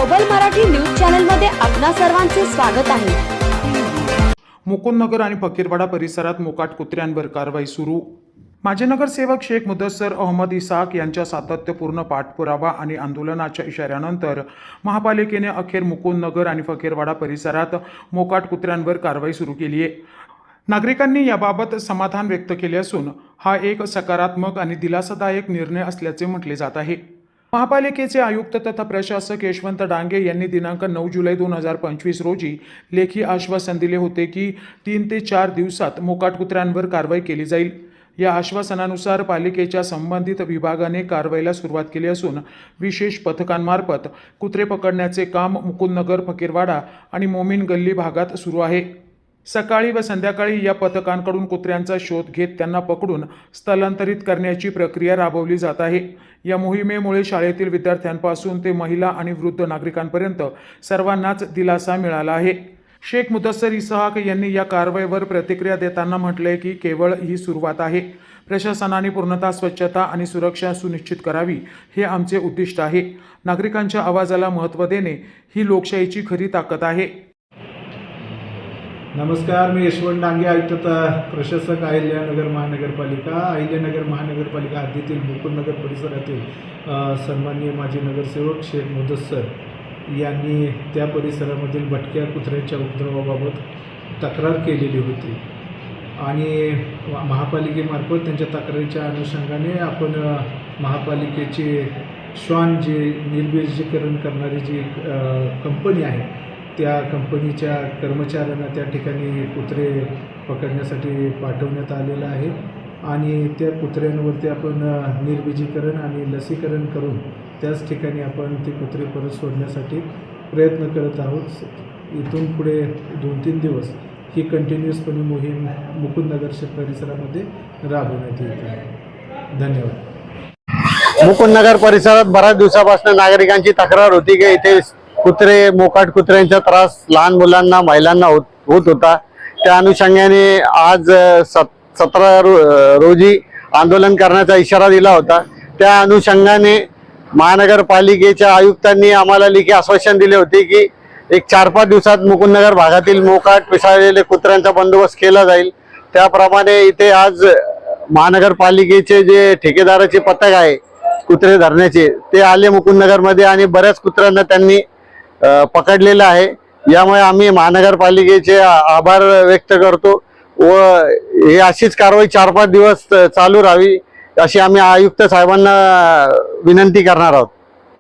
सबल Marathi news channel मध्ये आपणा सर्वांचे स्वागत आहे। मुकुंदनगर आणि फकीरवाडा परिसरात मोकाट कुत्र्यांवर कारवाई सुरू। माजी नगरसेवक शेख मुदस्सर अहमद इसाक यांच्या सातत्यपूर्ण पाठपुरावा आणि आंदोलनाच्या इशाऱ्यानंतर महापालिकेने अखेर मुकुंदनगर आणि फकीरवाडा परिसरात मोकाट कुत्र्यांवर कारवाई सुरू केली आहे। नागरिकांनी याबाबत समाधान व्यक्त केले असून हा एक सकारात्मक आणि दिलासादायक निर्णय असल्याचे म्हटले जात आहे। महापालिकेचे आयुक्त तथा प्रशासक यशवंत डांगे यांनी दिनांक 9 जुलै 2025 रोजी लेखी आश्वासन दिले होते की 3 ते 4 दिवसात मोकाट कुत्र्यांवर कारवाई केली जाईल। या आश्वासनानुसार पालिकेच्या संबंधित विभागाने कारवाईला सुरुवात केली असून विशेष पथकांमार्फत कुत्रे पकडण्याचे काम मुकुंदनगर, फकीरवाडा आणि मोमीन गल्ली भागात सुरू आहे। सकाळी व संध्याकाळी या पथकांकडून कुत्र्यांचा शोध घेत त्यांना पकडून स्थलांतरित करण्याची प्रक्रिया राबवली जात आहे। या मोहिमेमुळे शाळेतील विद्यार्थ्यांपासून ते महिला आणि वृद्ध नागरिकांपर्यंत सर्वांनाच दिलासा मिळाला आहे। शेख मुदस्सर इसाक यांनी या कारवाईवर प्रतिक्रिया देताना म्हटले की केवळ ही सुरुवात आहे। प्रशासनाने पूर्णतः स्वच्छता आणि सुरक्षा सुनिश्चित करावी हे आमचे उद्दिष्ट आहे। नागरिकांच्या आवाजाला महत्त्व देणे ही लोकशाहीची खरी ताकद आहे। नमस्कार, मी यशवंत डांगे, आयुक्त प्रशासक, अहिल्यानगर महानगरपालिका हद्दीतील मुकुंदनगर परिसरातील सन्माननीय माजी नगरसेवक शेख मुदस्सर यांनी त्या परिसरामधील भटक्या कुत्र्यांच्या उपद्रवाबाबत तक्रार केलेली होती आणि महापालिकेमार्फत त्यांच्या तक्रारीच्या अनुषंगाने आपण महापालिकेचे श्वान जे निर्बीजीकरण करणारी जी कंपनी आहे त्या कंपनीच्या कर्मचाऱ्यांना त्या ठिकाणी कुत्रे पकडण्यासाठी पाठवण्यात आलेलं आहे आणि त्या कुत्र्यांवरती आपण निर्बीजीकरण आणि लसीकरण करून त्याच ठिकाणी आपण ती कुत्रे परत सोडण्यासाठी प्रयत्न करत आहोत। इथून पुढे 2-3 दिवस ही कंटिन्युअसपणे मोहीम मुकुंदनगर परिसरामध्ये राबवण्यात येत आहे। धन्यवाद। मुकुंदनगर परिसरात बऱ्याच दिवसापासून नागरिकांची तक्रार होती की इथे कुत्रे, मोकाट कुत्र्यांचा त्रास लहान मुलांना, महिलांना होत होता। त्या अनुषंगाने आज 17 रोजी आंदोलन करण्याचा इशारा दिला होता। त्या अनुषंगाने महानगरपालिकेच्या आयुक्तांनी आम्हाला लेखी आश्वासन दिले होते की एक 4-5 दिवसात मुकुंदनगर भागातील मोकाट पिसाळलेले कुत्र्यांचा बंदोबस्त केला जाईल। त्याप्रमाणे इथे आज महानगरपालिकेचे जे ठेकेदाराचे पथक आहे कुत्रे धरण्याचे ते आले मुकुंदनगरमध्ये आणि बऱ्याच कुत्र्यांना त्यांनी पकडलेलं आहे। यामुळे आम्ही महानगरपालिकेचे आभार व्यक्त करतो व हे अशीच कारवाई 4-5 दिवस चालू राहावी अशी आम्ही आयुक्त साहेबांना विनंती करणार आहोत।